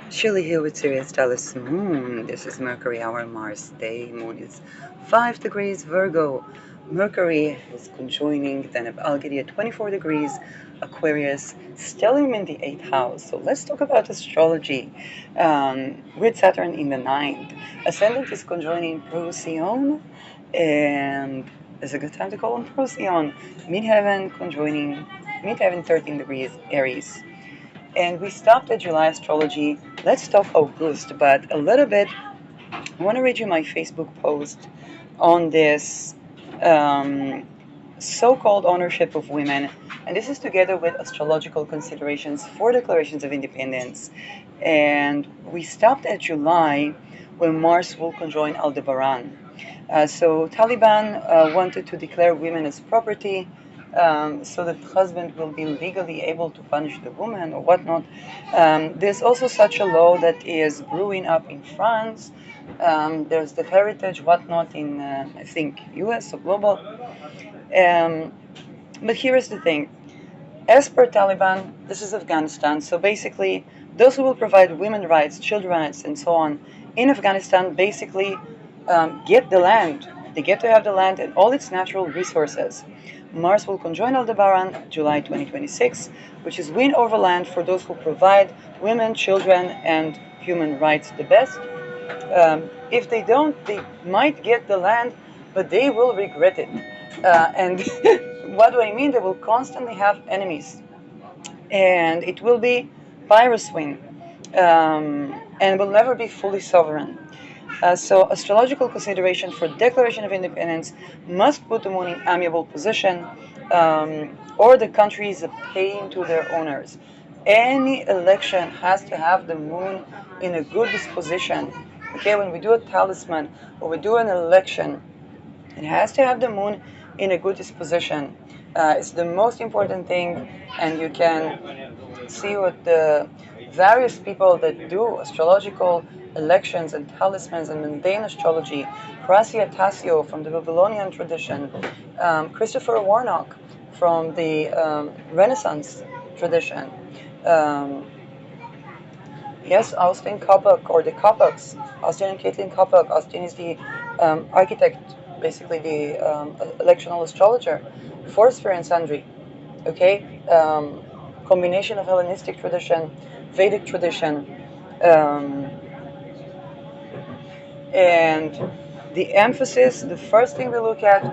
Shirley here with Sirius Dallas Moon. This is Mercury, our Mars day. Moon is 5 degrees Virgo. Mercury is conjoining then of Algedy at 24 degrees Aquarius, stellium in the 8th house. So let's talk about astrology. With Saturn in the 9th. Ascendant is conjoining Procyon, and it's a good time to call on Procyon. Midheaven conjoining Midheaven 13 degrees Aries. And we stopped at July astrology. Let's talk August, but a little bit. I want to read you my Facebook post on this so-called ownership of women, and this is together with astrological considerations for declarations of independence. And we stopped at July when Mars will conjoin Aldebaran. So Taliban wanted to declare women as property, so that the husband will be legally able to punish the woman or whatnot. There's also such a law that is brewing up in France. There's the heritage whatnot in, I think, US or global. But here is the thing. As per Taliban, this is Afghanistan, so basically those who will provide women rights, children rights, and so on in Afghanistan basically get the land. They get to have the land and all its natural resources. Mars will conjoin Aldebaran July 2026, which is win over land for those who provide women, children, and human rights the best. If they don't, they might get the land, but they will regret it. And what do I mean? They will constantly have enemies, and it will be Pyrrhus win, and will never be fully sovereign. So astrological consideration for declaration of independence must put the moon in amiable position, or the country is a pain to their owners. Any election has to have the moon in a good disposition. Okay, when we do a talisman or we do an election, it has to have the moon in a good disposition. It's the most important thing, and you can see what the various people that do astrological elections and talismans and mundane astrology, Prasya Tassio from the Babylonian tradition, Christopher Warnock from the Renaissance tradition, um, yes, Austin Koppak or the Koppaks, Austin and Caitlin Koppak. Austin is the architect, basically the electional astrologer, Forster and Sandri. Okay, combination of Hellenistic tradition, Vedic tradition, um, and the emphasis. The first thing we look at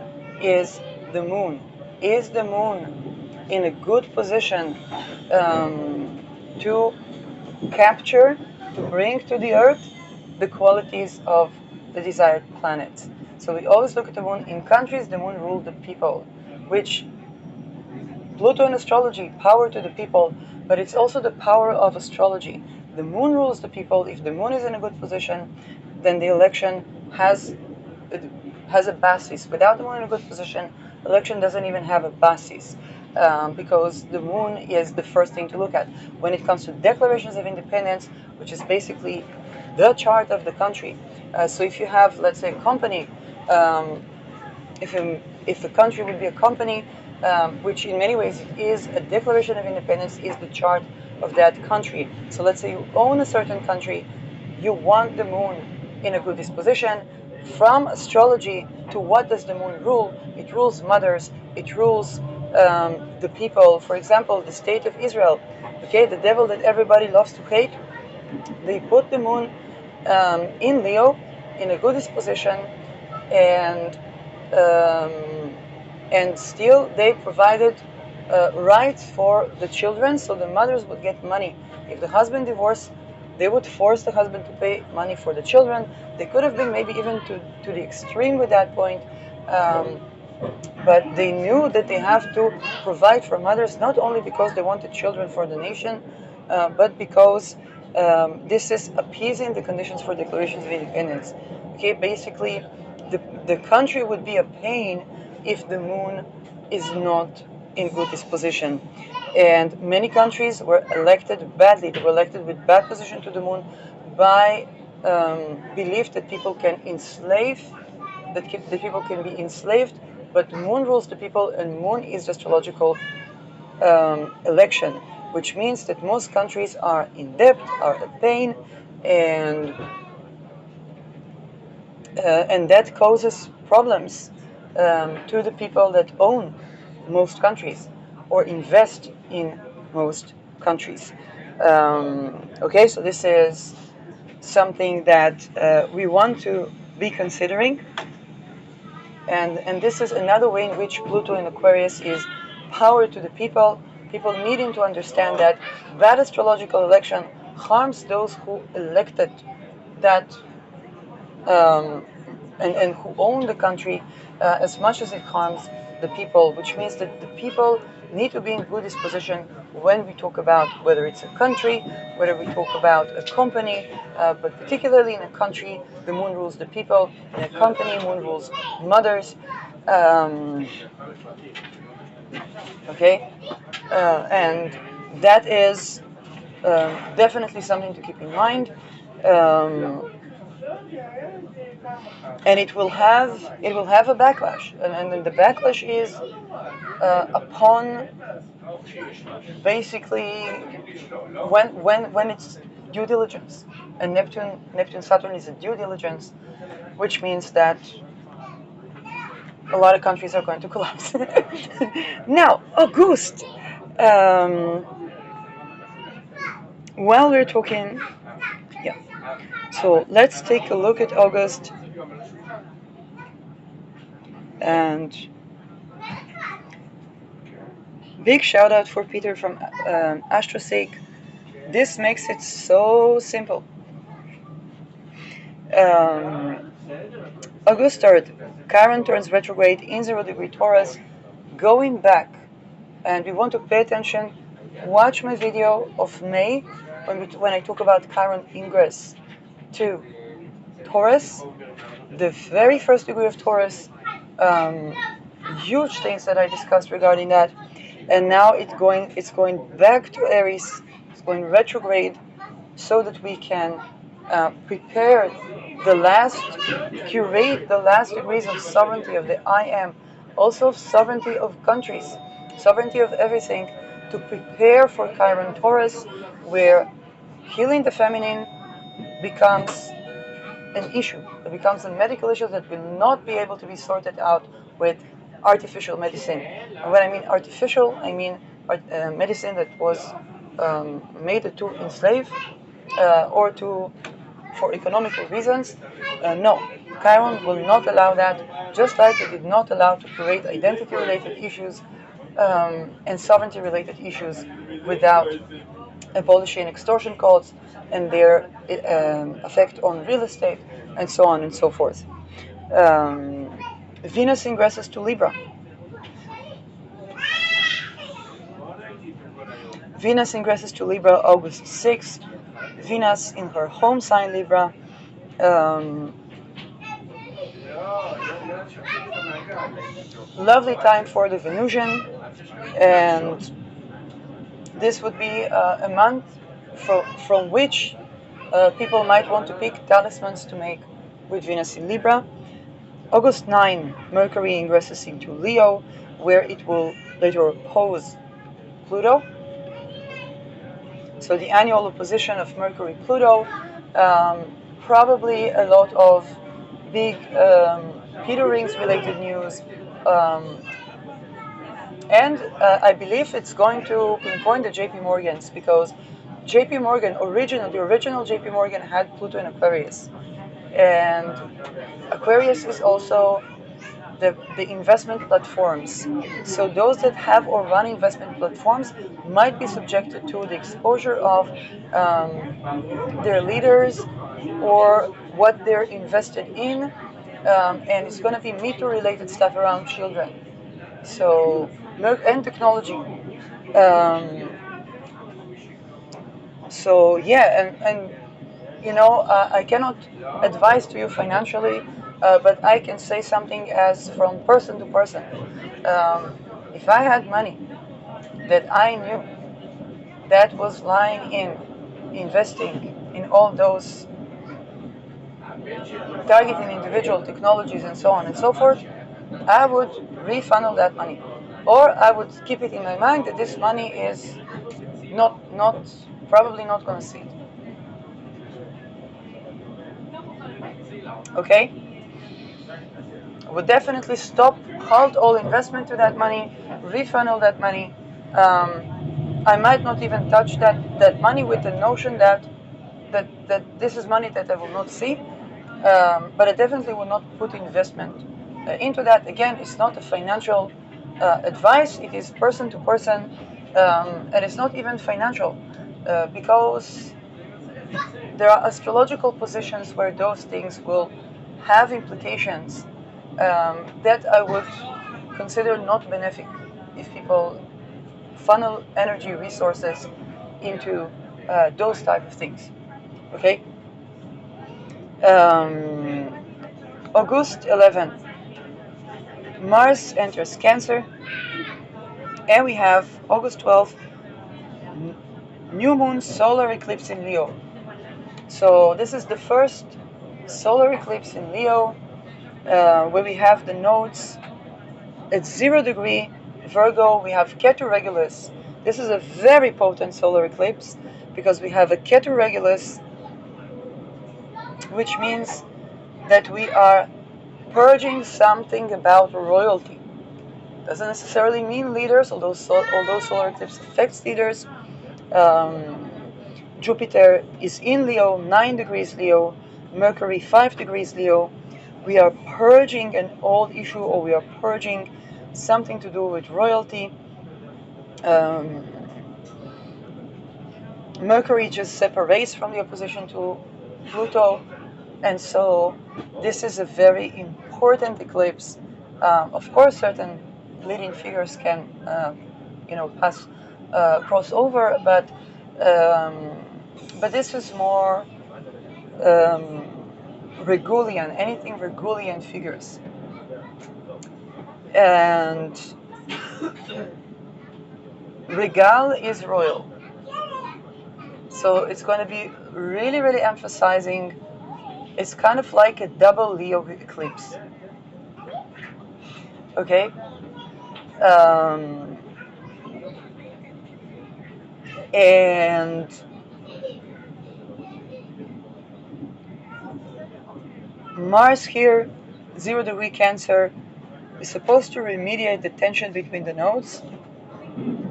is the moon. Is the moon in a good position to capture, to bring to the earth the qualities of the desired planet? So we always look at the moon. In countries, the moon ruled the people, which Pluto in astrology, power to the people, but it's also the power of astrology. The moon rules the people. If the moon is in a good position, then the election has a basis. Without the moon in a good position, election doesn't even have a basis, because the moon is the first thing to look at when it comes to declarations of independence, which is basically the chart of the country. So if you have, let's say, a company, if a country would be a company, which in many ways is a declaration of independence, is the chart of that country. So let's say you own a certain country, you want the moon in a good disposition. From astrology to what does the moon rule? It rules mothers, it rules the people. For example, the state of Israel, okay, the devil that everybody loves to hate, they put the moon in Leo in a good disposition, and still they provided rights for the children, so the mothers would get money. If the husband divorced, they would force the husband to pay money for the children. They could have been maybe even to the extreme with that point, but they knew that they have to provide for mothers, not only because they wanted children for the nation, but because this is appeasing the conditions for declarations of independence. Okay, basically, the country would be a pain if the moon is not in good disposition. And many countries were elected badly. They were elected with bad position to the moon by belief that people can enslave, that people can be enslaved, but the moon rules the people, and moon is the astrological election. which means that most countries are in debt, are in pain, and that causes problems to the people that own most countries or invest in most countries. Okay, so this is something that we want to be considering, and this is another way in which Pluto in Aquarius is power to the people. People needing to understand that bad astrological election harms those who elected that and who own the country as much as it harms the people, which means that the people need to be in good disposition when we talk about whether it's a country, whether we talk about a company, but particularly in a country, the moon rules the people. In a company, moon rules mothers. Okay, and that is definitely something to keep in mind. And it will have a backlash, and the backlash is upon basically when it's due diligence, and Neptune Saturn is a due diligence, which means that a lot of countries are going to collapse. Now, August. While we're talking, yeah. So let's take a look at August. And big shout out for Peter from AstroSeek. This makes it so simple. August 3rd, Chiron turns retrograde in 0° Taurus, going back. And we want to pay attention. Watch my video of May when I talk about Chiron ingress to Taurus, the very first degree of Taurus. Huge things that I discussed regarding that. And now it's going back to Aries. It's going retrograde, so that we can prepare curate the last degrees of sovereignty of the I am, also sovereignty of countries, sovereignty of everything, to prepare for Chiron Taurus, where healing the feminine becomes an issue. It becomes a medical issue that will not be able to be sorted out with artificial medicine. And when I mean artificial, I mean medicine that was made to enslave or for economical reasons. No, Chiron will not allow that, just like it did not allow to create identity-related issues and sovereignty-related issues without abolishing extortion codes and their effect on real estate, and so on and so forth. Venus ingresses to Libra. Venus ingresses to Libra August 6th. Venus in her home sign Libra. Lovely time for the Venusian, and this would be a month from which people might want to pick talismans to make with Venus in Libra. August 9, Mercury ingresses into Leo, where it will later oppose Pluto. So the annual opposition of Mercury-Pluto, probably a lot of big Peter Rings related news, and I believe it's going to pinpoint the JP Morgans, because JP Morgan, the original JP Morgan had Pluto in Aquarius, and Aquarius is also the investment platforms. So those that have or run investment platforms might be subjected to the exposure of their leaders or what they're invested in, and it's going to be MeToo-related stuff around children. So, and technology. So yeah, and you know, I cannot advise to you financially, but I can say something as from person to person. If I had money that I knew that was lying in investing in all those targeting individual technologies and so on and so forth, I would refunnel that money. Or I would keep it in my mind that this money is probably not gonna see it. Okay? Would definitely halt all investment to that money, refunnel that money. I might not even touch that money with the notion that this is money that I will not see, but I definitely will not put investment into that. Again, it's not a financial advice, it is person to person, and it's not even financial because there are astrological positions where those things will have implications that I would consider not benefic if people funnel energy resources into those type of things. Okay. August 11, Mars enters Cancer, and we have August 12th, new moon solar eclipse in Leo. So this is the first solar eclipse in Leo where we have the nodes at 0 degree Virgo. We have Ketu Regulus. This is a very potent solar eclipse because we have a Ketu Regulus, which means that we are purging something about royalty. Doesn't necessarily mean leaders, although solar eclipse affects leaders. Jupiter is in Leo, 9 degrees Leo, Mercury 5 degrees Leo. We are purging an old issue, or we are purging something to do with royalty. Mercury just separates from the opposition to Pluto, and so this is a very important eclipse. Of course, certain leading figures can, cross over, but this is more Regulian, anything Regulian figures. And Regal is royal. So it's going to be really, really emphasizing, it's kind of like a double Leo eclipse. Okay? And Mars here, 0 degree Cancer, is supposed to remediate the tension between the nodes,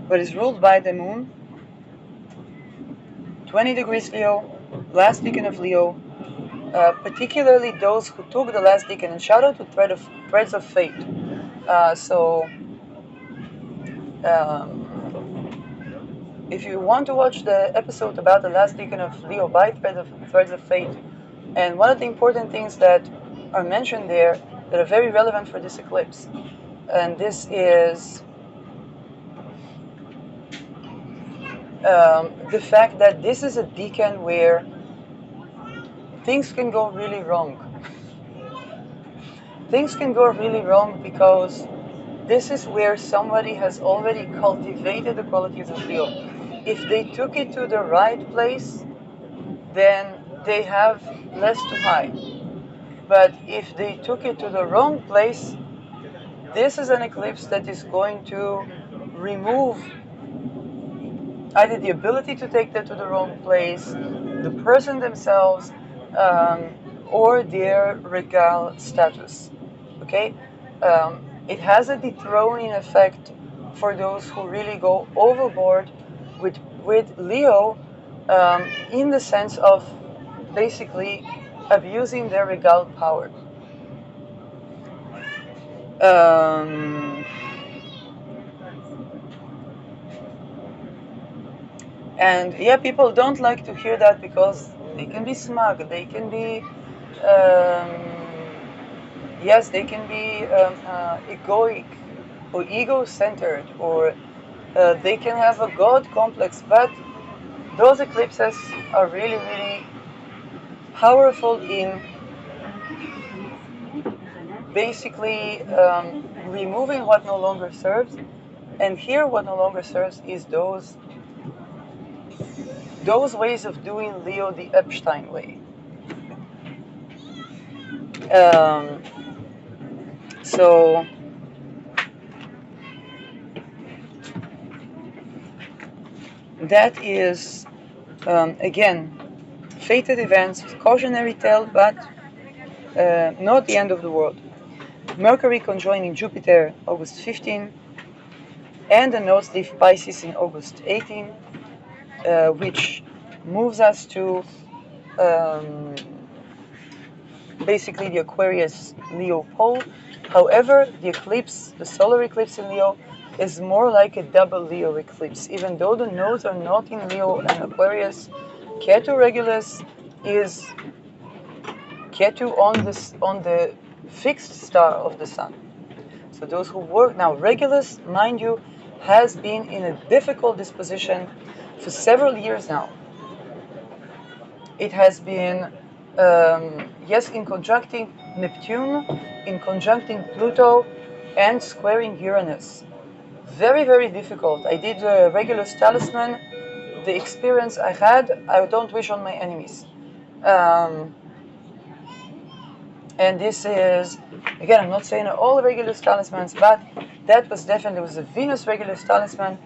but is ruled by the moon. 20 degrees Leo, last decan of Leo, particularly those who took the last decan, and shout out to Threads of Fate. If you want to watch the episode about the last decan of Leo by Threads of Fate, and one of the important things that are mentioned there that are very relevant for this eclipse, and this is the fact that this is a decan where things can go really wrong. Things can go really wrong because this is where somebody has already cultivated the qualities of Leo. If they took it to the right place, then they have less to hide. But if they took it to the wrong place, this is an eclipse that is going to remove either the ability to take that to the wrong place, the person themselves, or their regal status. Okay? It has a dethroning effect for those who really go overboard with Leo, in the sense of basically abusing their regal power. And yeah, people don't like to hear that because they can be smug, they can be, yes, they can be egoic or ego-centered, or they can have a god complex, but those eclipses are really, really powerful in basically removing what no longer serves. And here what no longer serves is those ways of doing Leo the Epstein way. So That is, again, fated events, cautionary tale, but not the end of the world. Mercury conjoining Jupiter August 15, and the nodes leave Pisces in August 18, which moves us to basically the Aquarius Leo pole. However, the eclipse, the solar eclipse in Leo, is more like a double Leo eclipse. Even though the nodes are not in Leo and Aquarius, Ketu Regulus is Ketu on the fixed star of the sun. So those who work now, Regulus, mind you, has been in a difficult disposition for several years now. It has been, yes, in conjuncting Neptune, in conjuncting Pluto, and squaring Uranus. Very, very difficult. I did a Regulus talisman. The experience I had, I don't wish on my enemies. And this is, again, I'm not saying all Regulus talismans, but that was definitely was a Venus Regulus talisman.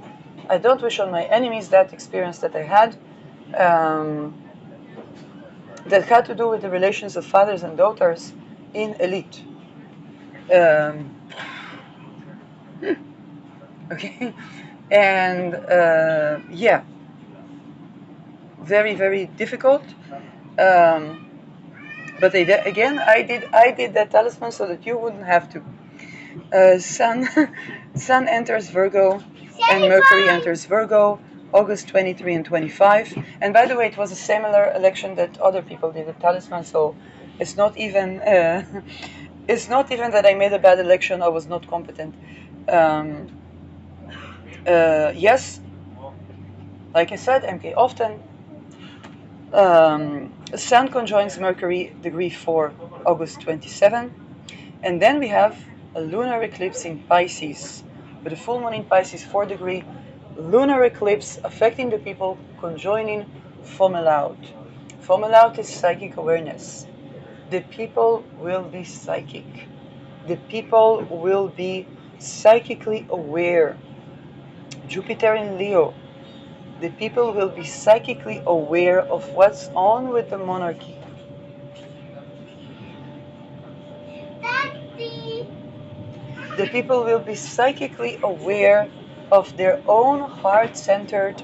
I don't wish on my enemies that experience that I had. That had to do with the relations of fathers and daughters in elite. Okay, and yeah, very, very difficult. But again, I did that talisman so that you wouldn't have to. Sun enters Virgo, and Mercury enters Virgo, August 23 and 25. And by the way, it was a similar election that other people did at talisman, so it's not even it's not even that I made a bad election. I was not competent. Yes, like I said, MK often. Sun conjoins Mercury, degree 4, August 27. And then we have a lunar eclipse in Pisces, with a full moon in Pisces, 4 degree, lunar eclipse affecting the people conjoining Fomalhaut. Fomalhaut is psychic awareness. The people will be psychic. The people will be psychically aware. Jupiter in Leo. The people will be psychically aware of what's on with the monarchy. The people will be psychically aware of their own heart-centered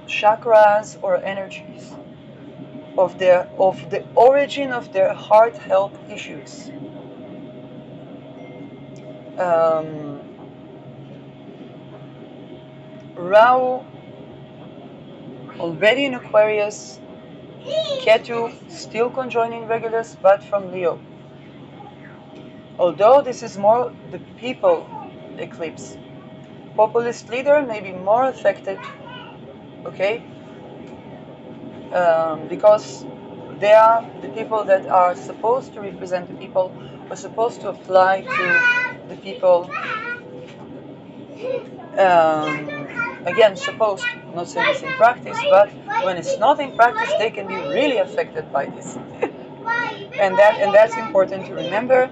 chakras or energies, of the origin of their heart health issues. Rahu already in Aquarius, Ketu still conjoining Regulus, but from Leo. Although this is more the people eclipse. Populist leader may be more affected, okay? Because they are the people that are supposed to represent the people, are supposed to apply to the people. Again, supposed, I'm not saying this in practice, but when it's not in practice, they can be really affected by this. and that's important to remember.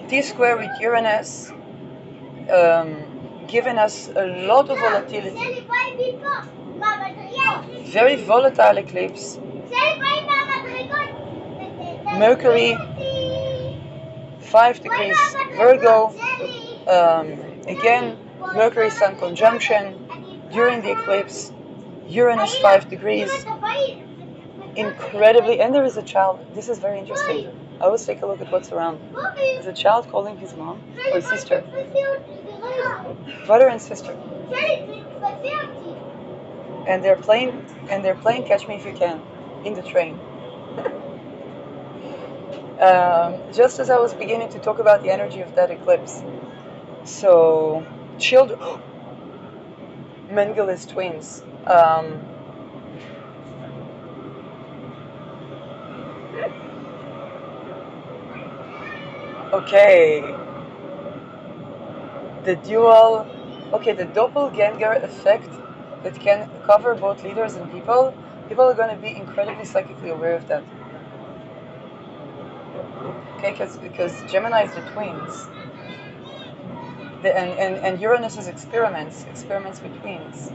T-square with Uranus, giving us a lot of volatility. Very volatile eclipse. Mercury, 5 degrees Virgo. Again, Mercury-Sun conjunction during the eclipse. Uranus 5 degrees. Incredibly, and there is a child. This is very interesting. I always take a look at what's around. Is a child calling his mom or his sister? Brother and sister. And they're playing Catch Me If You Can in the train. Just as I was beginning to talk about the energy of that eclipse. So, children, Mengeles twins. Okay. The doppelganger effect that can cover both leaders and people. People are going to be incredibly psychically aware of that. Okay, because Gemini is the twins, and Uranus is experiments with twins.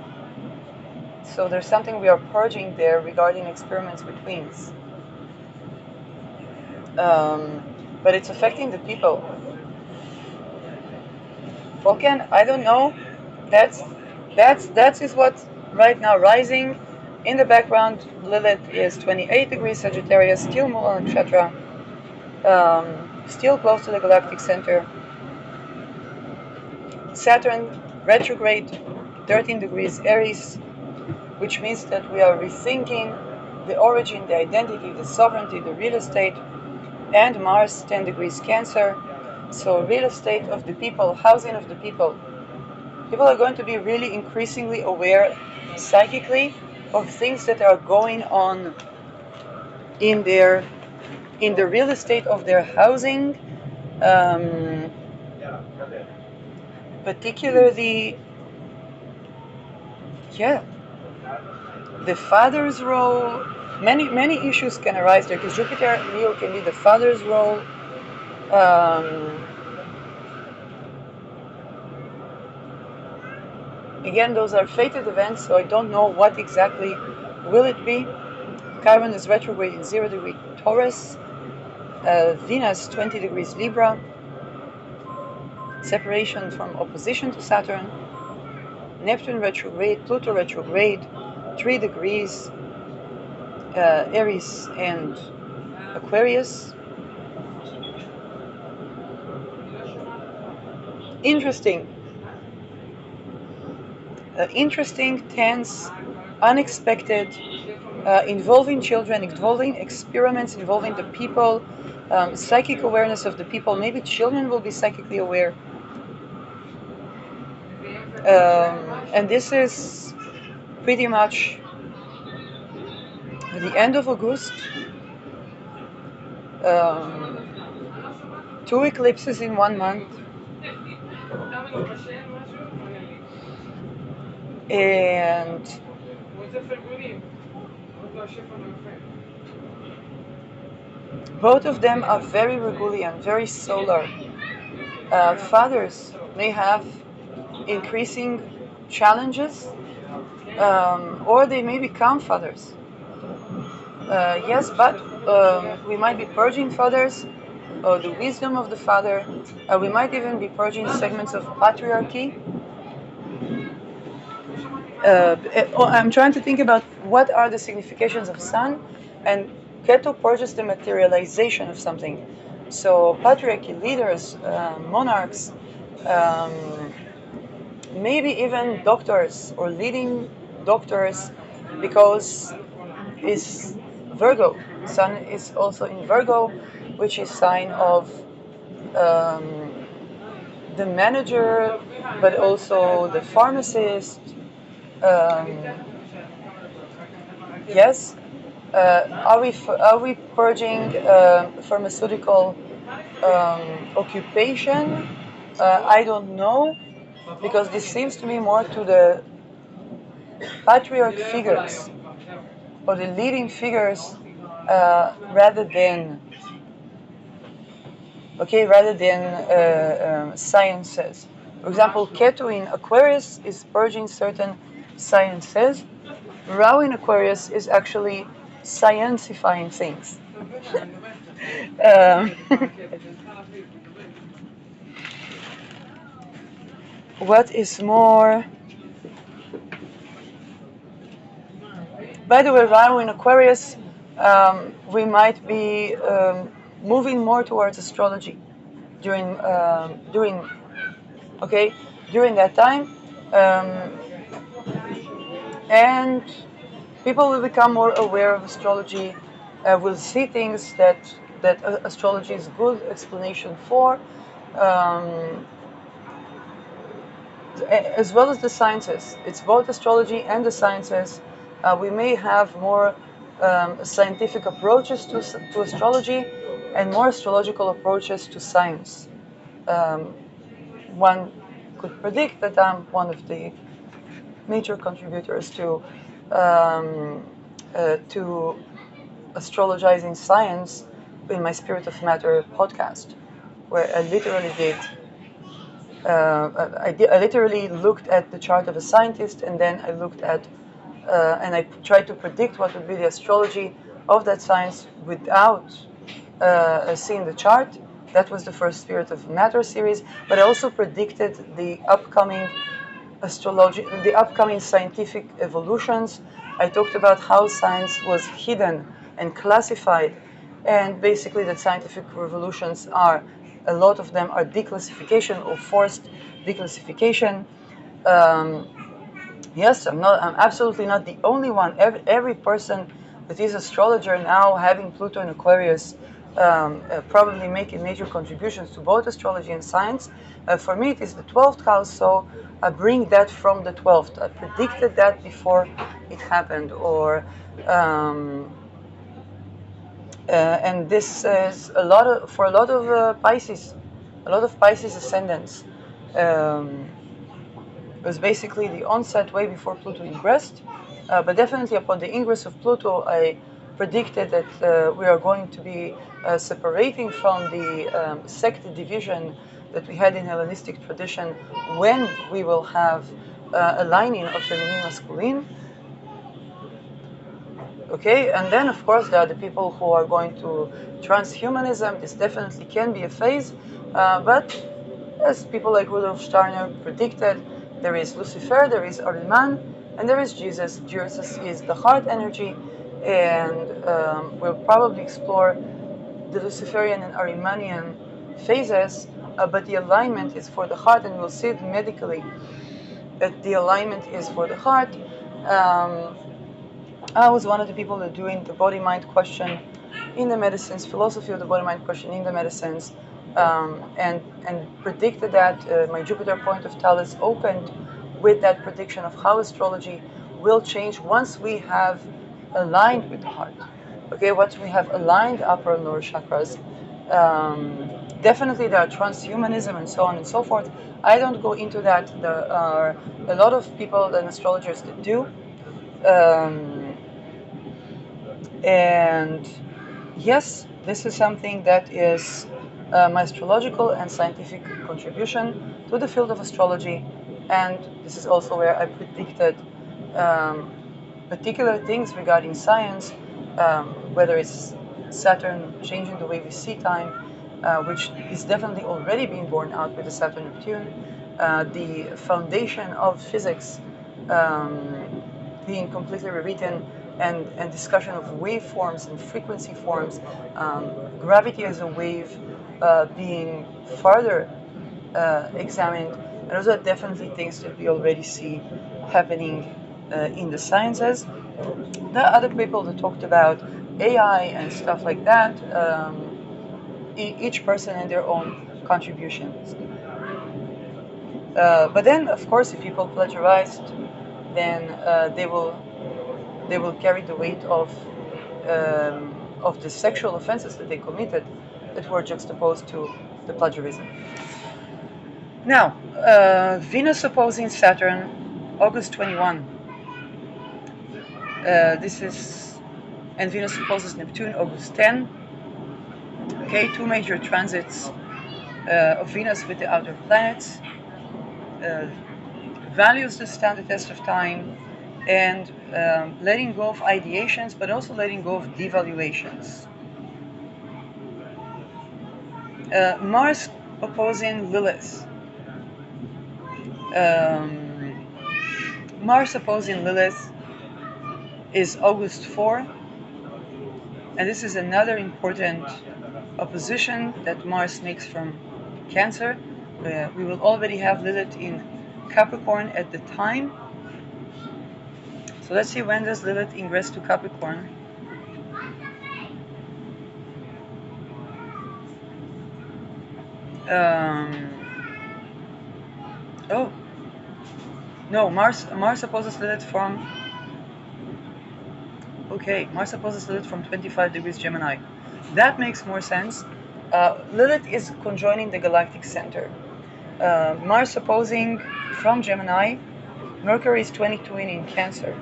So there's something we are purging there regarding experiments with twins. But it's affecting the people. Vulcan, I don't know. That is what right now rising. In the background, Lilith is 28 degrees Sagittarius, still Mula Nakshatra, still close to the galactic center. Saturn retrograde, 13 degrees Aries, which means that we are rethinking the origin, the identity, the sovereignty, the real estate, and Mars, 10 degrees Cancer. So real estate of the people, housing of the people. People are going to be really increasingly aware psychically of things that are going on in the real estate of their housing, particularly, the father's role. Many issues can arise there because Jupiter in Leo can be the father's role. Again, those are fated events, so I don't know what exactly will it be. Chiron is retrograde in 0 degree Taurus, Venus 20 degrees Libra, separation from opposition to Saturn, Neptune retrograde, Pluto retrograde, 3 degrees Aries and Aquarius. Interesting, tense, unexpected, involving children, involving experiments, involving the people, psychic awareness of the people. Maybe children will be psychically aware. And this is pretty much the end of August. 2 eclipses in 1 month. And both of them are very Regulian, very solar. Fathers may have increasing challenges, or they may become fathers. Yes, but we might be purging fathers, or the wisdom of the father. We might even be purging segments of patriarchy. I'm trying to think about what are the significations of sun, and Ketu purges the materialization of something. So patriarchy, leaders, monarchs, maybe even doctors or leading doctors, because it's Virgo. Sun is also in Virgo, which is sign of the manager, but also the pharmacist. Yes. Are we purging pharmaceutical occupation? I don't know, because this seems to me more to the patriarch figures or the leading figures rather than sciences. For example, Ketu in Aquarius is purging certain sciences. Rahu in Aquarius is actually sciencifying things. What is more? By the way, Rahu in Aquarius, we might be moving more towards astrology during that time, and people will become more aware of astrology. Will see things that astrology is good explanation for, as well as the sciences. It's both astrology and the sciences. We may have more scientific approaches to astrology and more astrological approaches to science. One could predict that I'm one of the major contributors to astrologizing science in my Spirit of Matter podcast, where I literally did. I literally looked at the chart of a scientist, and then I looked at and I tried to predict what would be the astrology of that science without seeing the chart. That was the first Spirit of Matter series, but I also predicted the upcoming astrology, the upcoming scientific evolutions. I talked about how science was hidden and classified, and basically that scientific revolutions are, a lot of them are declassification or forced declassification. Yes, I'm absolutely not the only one. Every person that is astrologer now, having Pluto in Aquarius, probably making major contributions to both astrology and science. For me, it is the 12th house, so I bring that from the 12th. I predicted that before it happened, or and this is for a lot of Pisces, a lot of Pisces ascendants. It was basically the onset way before Pluto ingressed, but definitely upon the ingress of Pluto, I predicted that we are going to be separating from the sect division that we had in Hellenistic tradition when we will have a lining of feminine masculine. Okay, and then of course there are the people who are going to transhumanism. This definitely can be a phase, but as people like Rudolf Steiner predicted, there is Lucifer, there is Ariman, and there is Jesus. Jesus is the heart energy, and we'll probably explore the Luciferian and Arimanian phases, but the alignment is for the heart, and we'll see it medically that the alignment is for the heart. I was one of the people that doing the body-mind question in the medicines, philosophy of the body-mind question in the medicines, and predicted that my Jupiter point of Thales opened with that prediction of how astrology will change once we have aligned with the heart. Okay, once we have aligned upper and lower chakras. Definitely there are transhumanism and so on and so forth. I don't go into that. There are a lot of people and astrologers that do. And yes, this is something that is my astrological and scientific contribution to the field of astrology, and this is also where I predicted particular things regarding science, whether it's Saturn changing the way we see time, which is definitely already being borne out with the Saturn Neptune, the foundation of physics being completely rewritten, and discussion of waveforms and frequency forms, gravity as a wave being further examined. And those are definitely things that we already see happening in the sciences. There are other people that talked about AI and stuff like that. Each person and their own contributions. But then, of course, if people plagiarized, then they will carry the weight of the sexual offenses that they committed that were juxtaposed to the plagiarism. Now, Venus opposing Saturn, August 21. This is, and Venus opposes Neptune, August 10. Okay, two major transits of Venus with the outer planets. Values that stand the test of time, and letting go of ideations, but also letting go of devaluations. Mars opposing Lilith. Mars opposing Lilith is August 4, and this is another important opposition that Mars makes from Cancer. We will already have Lilith in Capricorn at the time. So let's see, when does Lilith ingress to Capricorn? Oh, no, Mars opposes Lilith from, okay, Mars opposes Lilith from 25 degrees Gemini. That makes more sense. Lilith is conjoining the galactic center. Mars opposing from Gemini, Mercury is 22 in Cancer.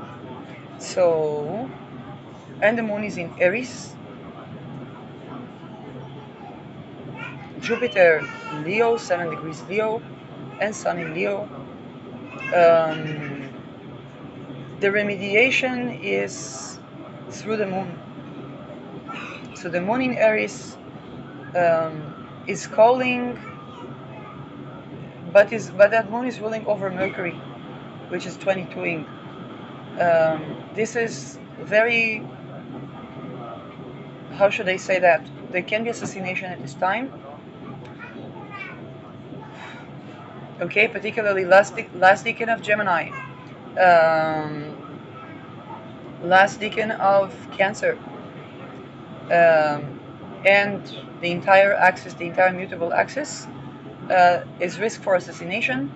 So, and the Moon is in Aries. Jupiter Leo, 7 degrees Leo, and Sun in Leo. The remediation is through the moon. So the moon in Aries is calling, but that moon is ruling over Mercury, which is 22ing. This is very, how should I say that? There can be assassination at this time. Okay, particularly last decan of Gemini, last decan of Cancer, and the entire axis, the entire mutable axis, is risk for assassination,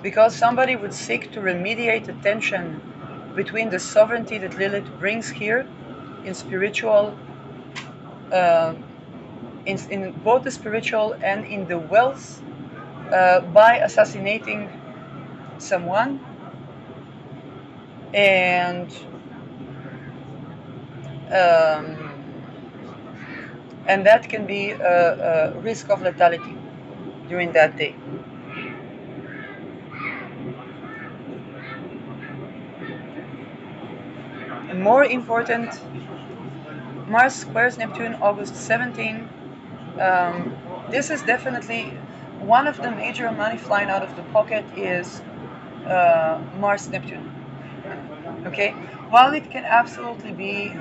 because somebody would seek to remediate the tension between the sovereignty that Lilith brings here in spiritual, in both the spiritual and in the wealth, by assassinating someone, and that can be a risk of lethality during that day. And more important, Mars squares Neptune August 17. This is definitely one of the major money flying out of the pocket is Mars Neptune. Okay, while it can absolutely be,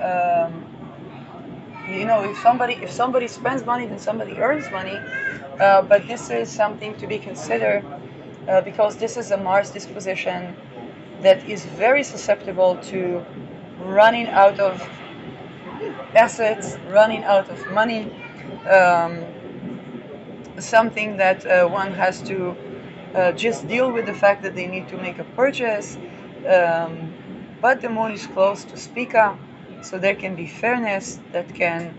if somebody spends money, then somebody earns money. But this is something to be considered, because this is a Mars disposition that is very susceptible to running out of assets, running out of money. Something that one has to just deal with the fact that they need to make a purchase. But the moon is close to Spica, so there can be fairness that can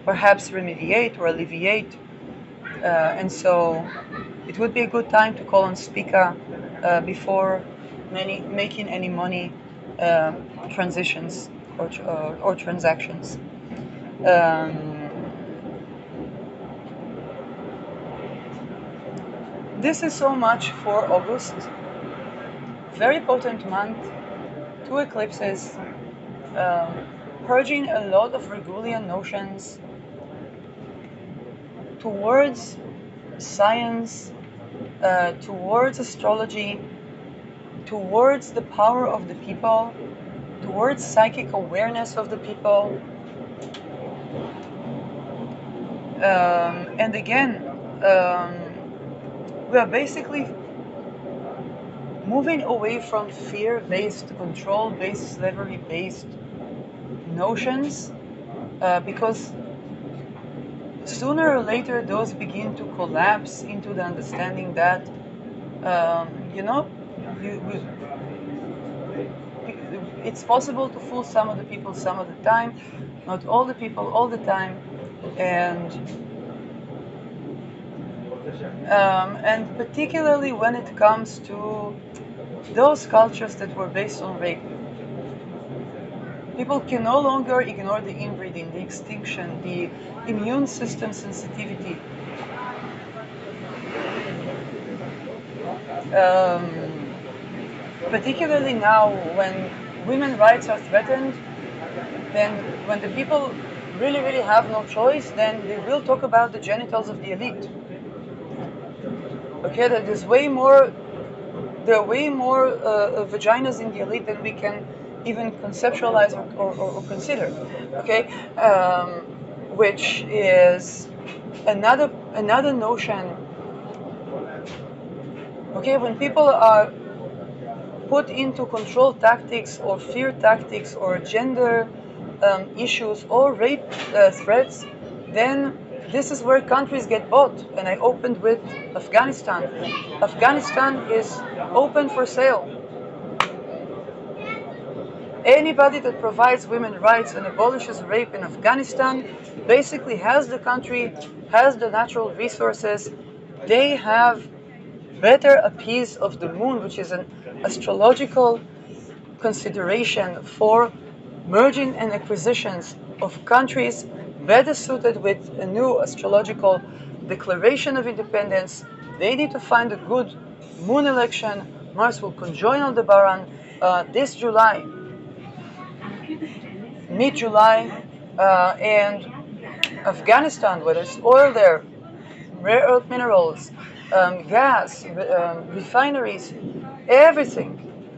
perhaps remediate or alleviate. And so it would be a good time to call on Spica before making any money transitions or transactions. This is so much for August. Very potent month, 2 eclipses, purging a lot of Regulian notions towards science, towards astrology, towards the power of the people, towards psychic awareness of the people. And again, we are basically moving away from fear-based, control-based, slavery-based notions, because sooner or later those begin to collapse into the understanding that, it's possible to fool some of the people some of the time, not all the people all the time, and particularly when it comes to those cultures that were based on rape. People can no longer ignore the inbreeding, the extinction, the immune system sensitivity. Particularly now, when women's rights are threatened, then when the people really, really have no choice, then they will talk about the genitals of the elite. Okay, that there are way more vaginas in the elite than we can even conceptualize or consider. Okay, which is another notion. Okay, when people are put into control tactics or fear tactics or gender issues or rape threats, then this is where countries get bought. And I opened with Afghanistan. Afghanistan is open for sale. Anybody that provides women's rights and abolishes rape in Afghanistan basically has the country, has the natural resources. They have better a piece of the moon, which is an astrological consideration for merging and acquisitions of countries better suited with a new astrological declaration of independence. They need to find a good moon election. Mars will conjoin Aldebaran this July, mid-July, and Afghanistan, where there's oil there, rare earth minerals, gas, refineries, everything.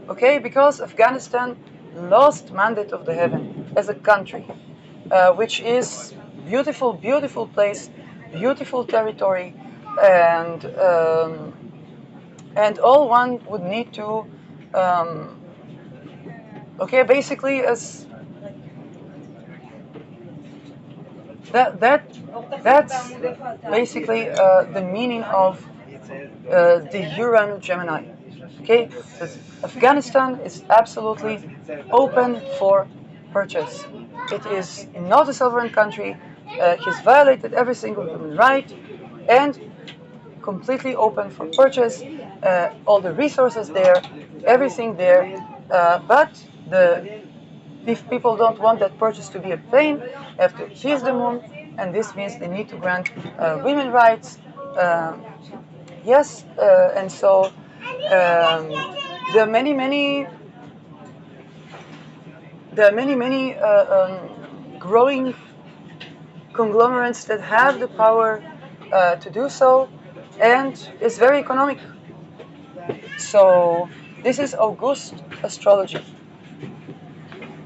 Okay, because Afghanistan lost mandate of the heaven as a country, which is beautiful, beautiful place, beautiful territory, and all one would need to, okay, basically as that's basically the meaning of the Uranus Gemini. Okay, so Afghanistan is absolutely open for purchase. It is not a sovereign country. He's violated every single human right, and completely open for purchase. All the resources there, everything there. But if people don't want that purchase to be a pain, they have to appease the moon, and this means they need to grant women rights. Yes, and so there are many growing conglomerates that have the power to do so, and it's very economic. So this is August astrology.